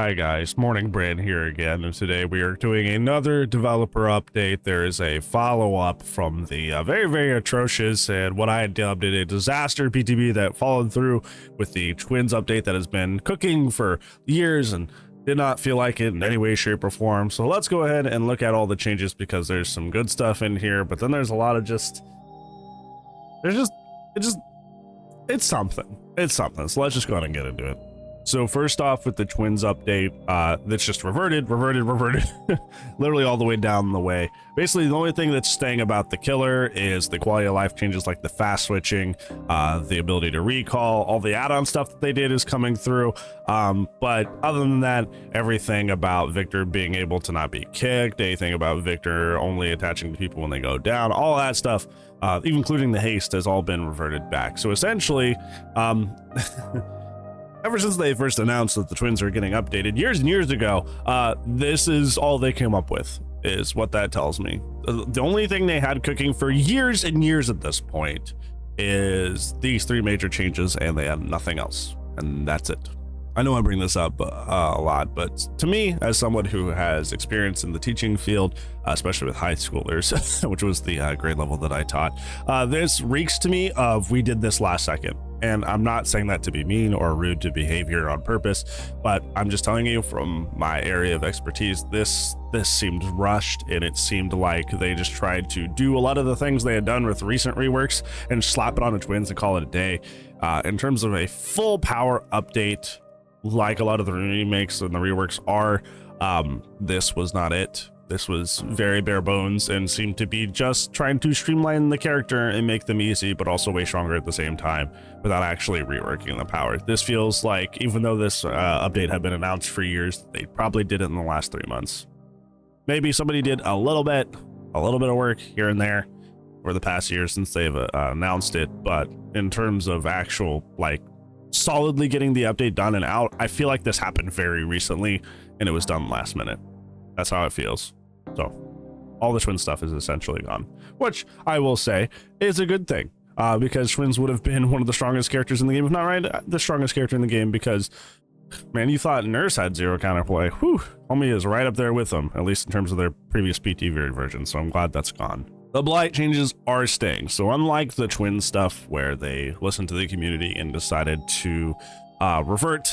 Hi guys, Morning Brand here again, and today we are doing another developer update. There is a follow-up from the very atrocious and what I had dubbed it a disaster PTB that followed through with the Twins update that has been cooking for years and did not feel like it in any way, shape, or form. So let's go ahead and look at all the changes because there's some good stuff in here, but then there's a lot of it's something. So let's just go ahead and get into it. So first off, with the Twins update, that's just reverted, literally all the way down the way. Basically, the only thing that's staying about the killer is the quality of life changes like the fast switching, the ability to recall, all the add-on stuff that they did is coming through. But other than that, everything about Victor being able to not be kicked, anything about Victor only attaching to people when they go down, all that stuff, even including the haste, has all been reverted back. So essentially, ever since they first announced that the Twins are getting updated years and years ago, this is all they came up with, is what that tells me. The only thing they had cooking for years and years at this point is these three major changes, and they had nothing else, and that's it. I know I bring this up a lot, but to me, as someone who has experience in the teaching field, especially with high schoolers, which was the grade level that I taught, this reeks to me of we did this last second. And I'm not saying that to be mean or rude to behavior on purpose, but I'm just telling you from my area of expertise, this seemed rushed, and it seemed like they just tried to do a lot of the things they had done with recent reworks and slap it on the Twins and call it a day. In terms of a full power update, like a lot of the remakes and the reworks are, this was not it. This was very bare bones and seemed to be just trying to streamline the character and make them easy, but also way stronger at the same time without actually reworking the power. This feels like, even though this update had been announced for years, they probably did it in the last 3 months. Maybe somebody did a little bit of work here and there over the past year since they've announced it, but in terms of actual, like, solidly getting the update done and out, I feel like this happened very recently and it was done last minute. That's how it feels. So all the Twin stuff is essentially gone, which I will say is a good thing, because Twins would have been one of the strongest characters in the game, if not right, the strongest character in the game, because, man, you thought Nurse had zero counterplay. Whew, homie is right up there with them, at least in terms of their previous PTB version, so I'm glad that's gone. The Blight changes are staying, so unlike the Twin stuff where they listened to the community and decided to revert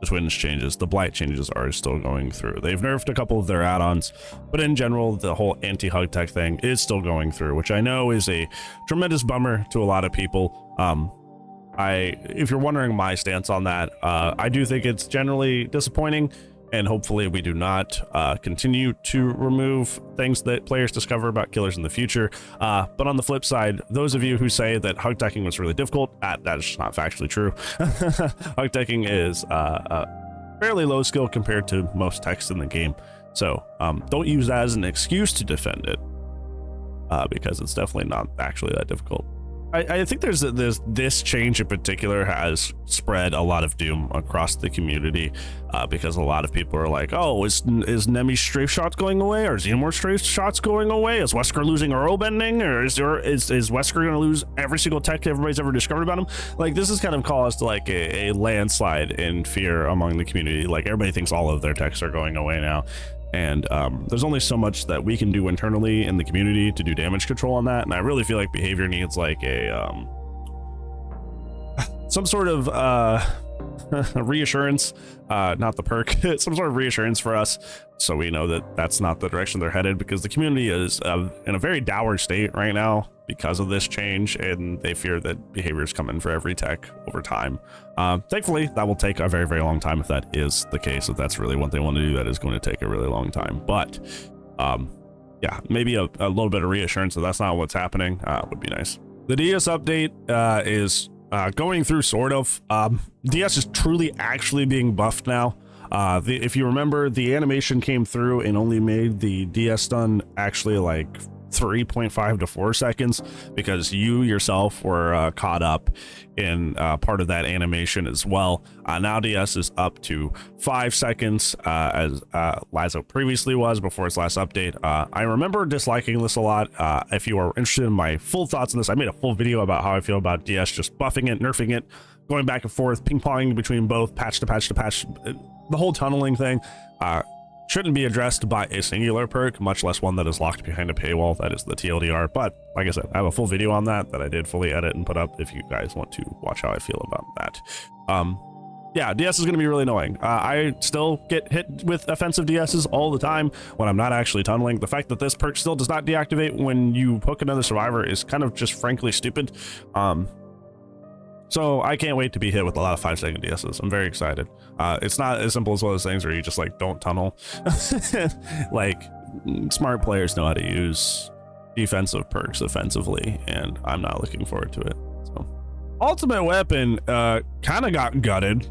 the Twins changes, the Blight changes are still going through. They've nerfed a couple of their add-ons, but in general, the whole anti-hug tech thing is still going through, which I know is a tremendous bummer to a lot of people. If you're wondering my stance on that, I do think it's generally disappointing, and hopefully we do not continue to remove things that players discover about killers in the future. But on the flip side, those of you who say that hug teching was really difficult, that is just not factually true. Hug teching is fairly low skill compared to most techs in the game. So don't use that as an excuse to defend it, because it's definitely not actually that difficult. I think this change in particular has spread a lot of doom across the community, because a lot of people are like, oh, is Nemi's strafe shots going away? Or is Xenomorph's strafe shots going away? Is Wesker losing Earl bending? Or is Wesker going to lose every single tech everybody's ever discovered about him? Like, this has kind of caused like a landslide in fear among the community. Like, everybody thinks all of their techs are going away now. And there's only so much that we can do internally in the community to do damage control on that, and I really feel like behavior needs like a some sort of reassurance, not the perk, some sort of reassurance for us, so we know that that's not the direction they're headed, because the community is in a very dour state right now because of this change, and they fear that behavior is coming for every tech over time. Thankfully, that will take a very long time if that is the case. If that's really what they want to do, that is going to take a really long time. But yeah, maybe a little bit of reassurance that that's not what's happening would be nice. The DS update is going through, sort of. DS is truly actually being buffed now. If you remember, the animation came through and only made the DS stun actually like 3.5 to 4 seconds, because you yourself were caught up in part of that animation as well. Now DS is up to 5 seconds, as Lazo previously was before its last update. I remember disliking this a lot. If you are interested in my full thoughts on this, I made a full video about how I feel about DS just buffing it, nerfing it, going back and forth, ping-ponging between both patch to patch to patch. The whole tunneling thing shouldn't be addressed by a singular perk, much less one that is locked behind a paywall. That is the TLDR. But like I said, I have a full video on that I did fully edit and put up if you guys want to watch how I feel about that. Yeah, DS is going to be really annoying. I still get hit with offensive DSs all the time when I'm not actually tunneling. The fact that this perk still does not deactivate when you hook another survivor is kind of just frankly stupid. So I can't wait to be hit with a lot of 5-second DSs. I'm very excited. It's not as simple as one of those things where you just like don't tunnel. Like smart players know how to use defensive perks offensively, and I'm not looking forward to it. So ultimate weapon kind of got gutted.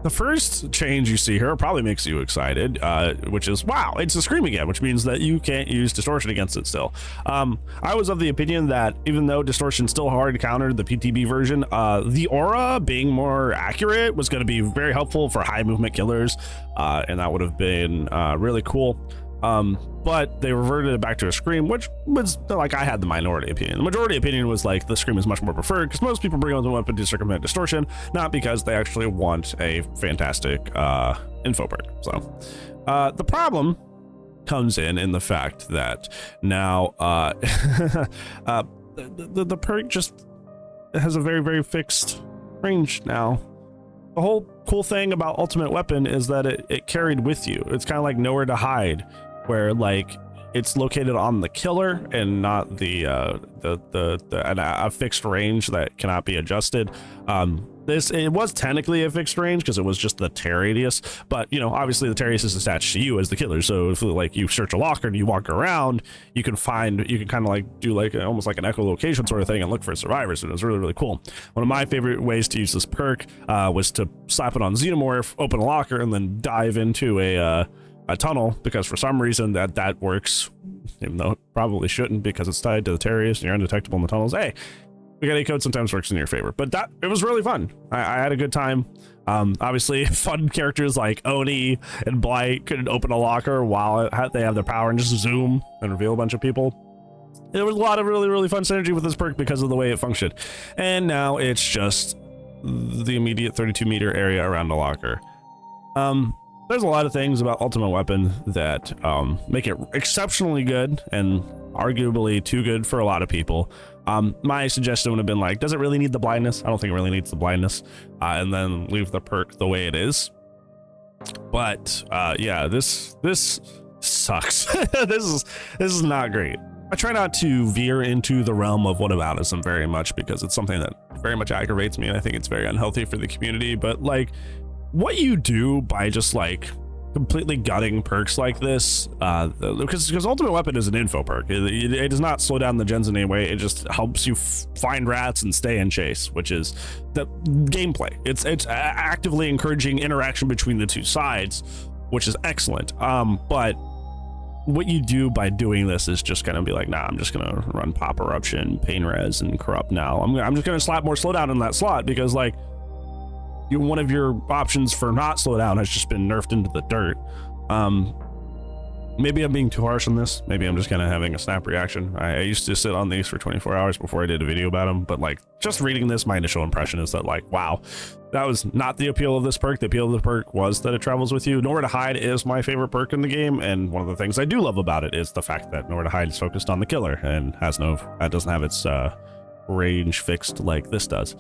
The first change you see here probably makes you excited, which is, wow, it's a scream again, which means that you can't use distortion against it still. I was of the opinion that even though distortion still hard countered the PTB version, the aura being more accurate was going to be very helpful for high movement killers, and that would have been really cool. But they reverted it back to a scream, which was like, I had the minority opinion. The majority opinion was like the scream is much more preferred because most people bring on the weapon to circumvent distortion, not because they actually want a fantastic info perk. So the problem comes in the fact that now the perk just has a very, very fixed range now. The whole cool thing about ultimate weapon is that it carried with you. It's kind of like nowhere to hide, where like it's located on the killer and not a fixed range that cannot be adjusted. It was technically a fixed range because it was just the tear radius, but you know, obviously the tear radius is attached to you as the killer. So if like you search a locker and you walk around, you can kind of like do like almost like an echolocation sort of thing and look for survivors. And it was really, really cool. One of my favorite ways to use this perk was to slap it on Xenomorph, open a locker, and then dive into a tunnel, because for some reason that works, even though it probably shouldn't because it's tied to the tear radius and you're undetectable in the tunnels. Hey, spaghetti code sometimes works in your favor, but it was really fun. I had a good time. Obviously fun characters like Oni and Blight could open a locker while they have their power and just zoom and reveal a bunch of people. There was a lot of really, really fun synergy with this perk because of the way it functioned. And now it's just the immediate 32-meter area around the locker. There's a lot of things about Ultimate Weapon that make it exceptionally good and arguably too good for a lot of people. My suggestion would have been like, does it really need the blindness? I don't think it really needs the blindness, and then leave the perk the way it is. But yeah, this sucks. this is not great. I try not to veer into the realm of whataboutism very much because it's something that very much aggravates me, and I think it's very unhealthy for the community. But like, what you do by just like completely gutting perks like this, because Ultimate Weapon is an info perk. It does not slow down the gens in any way. It just helps you find rats and stay in chase, which is the gameplay. It's actively encouraging interaction between the two sides, which is excellent. But what you do by doing this is just gonna be like, nah, I'm just gonna run Pop Eruption, Pain Res, and Corrupt now. I'm just gonna slap more slowdown in that slot because like, one of your options for not slow down has just been nerfed into the dirt. Maybe I'm being too harsh on this. Maybe I'm just kind of having a snap reaction. I used to sit on these for 24 hours before I did a video about them, but like just reading this, my initial impression is that like, wow, that was not the appeal of this perk. The appeal of the perk was that it travels with you. Nowhere to Hide is my favorite perk in the game, and one of the things I do love about it is the fact that Nowhere to Hide is focused on the killer and doesn't have its range fixed like this does.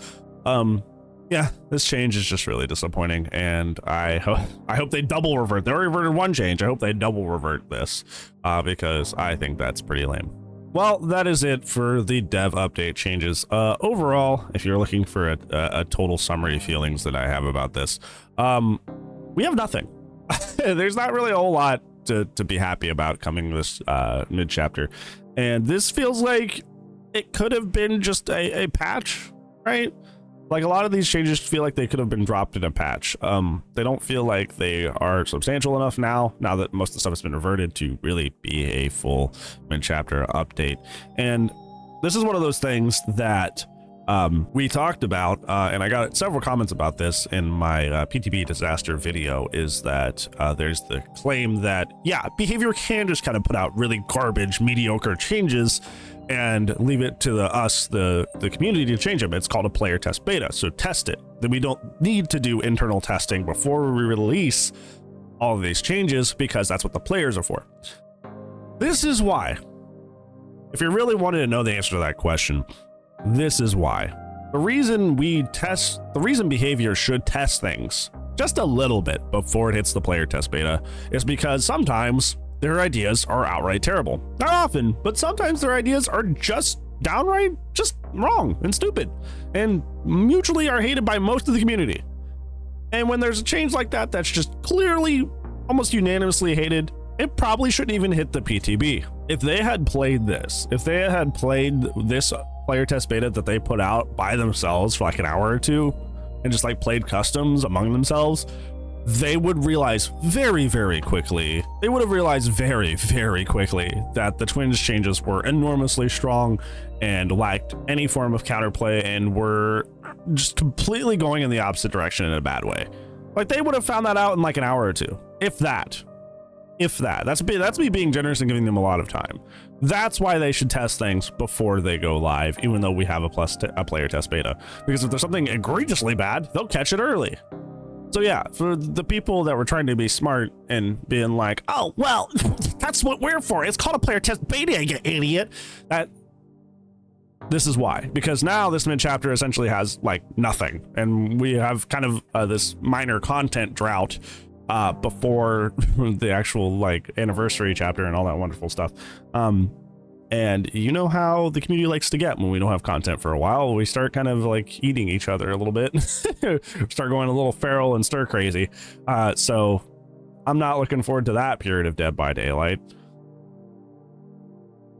Yeah, this change is just really disappointing, and I hope they double revert. They already reverted one change. I hope they double revert this, because I think that's pretty lame. Well, that is it for the dev update changes. Overall, if you're looking for a total summary feelings that I have about this, we have nothing. There's not really a whole lot to be happy about coming this mid-chapter, and this feels like it could have been just a patch, right? Like a lot of these changes feel like they could have been dropped in a patch. They don't feel like they are substantial enough now that most of the stuff has been reverted to really be a full mid-chapter update. And this is one of those things that we talked about, and I got several comments about this in my PTB disaster video, is that there's the claim that, yeah, behavior can just kind of put out really garbage, mediocre changes and leave it to the community to change them. It's called a player test beta, so test it. Then we don't need to do internal testing before we release all of these changes, because that's what the players are for. This is why, if you really wanted to know the answer to that question, this is why. The reason behavior should test things just a little bit before it hits the player test beta is because sometimes their ideas are outright terrible. Not often, but sometimes their ideas are just downright just wrong and stupid and mutually are hated by most of the community. And when there's a change like that that's just clearly almost unanimously hated, it probably shouldn't even hit the PTB. If they had played this player test beta that they put out by themselves for like an hour or two and just like played customs among themselves, they would realize very, very quickly, that the Twins changes were enormously strong and lacked any form of counterplay and were just completely going in the opposite direction in a bad way. Like, they would have found that out in like an hour or two, if that. That's me being generous and giving them a lot of time. That's why they should test things before they go live, even though we have a player test beta, because if there's something egregiously bad, they'll catch it early. So yeah, for the people that were trying to be smart and being like, oh, well, that's what we're for. It's called a player test beta, you idiot. This is why, because now this mid chapter essentially has like nothing. And we have kind of this minor content drought before the actual like anniversary chapter and all that wonderful stuff. And you know how the community likes to get when we don't have content for a while. We start kind of like eating each other a little bit, start going a little feral and stir crazy. So I'm not looking forward to that period of Dead by Daylight.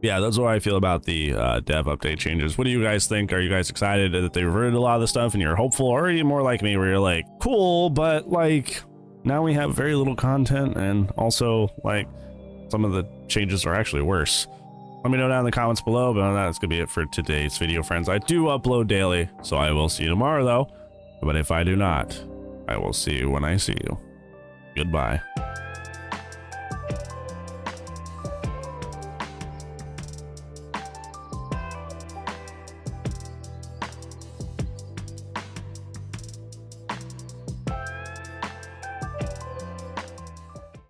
Yeah, that's what I feel about the dev update changes. What do you guys think? Are you guys excited that they reverted a lot of the stuff and you're hopeful, or are you more like me where you're like, cool, but like now we have very little content, and also like some of the changes are actually worse? Let me know down in the comments below, but that's gonna be it for today's video, friends. I do upload daily, so I will see you tomorrow though. But if I do not, I will see you when I see you. Goodbye.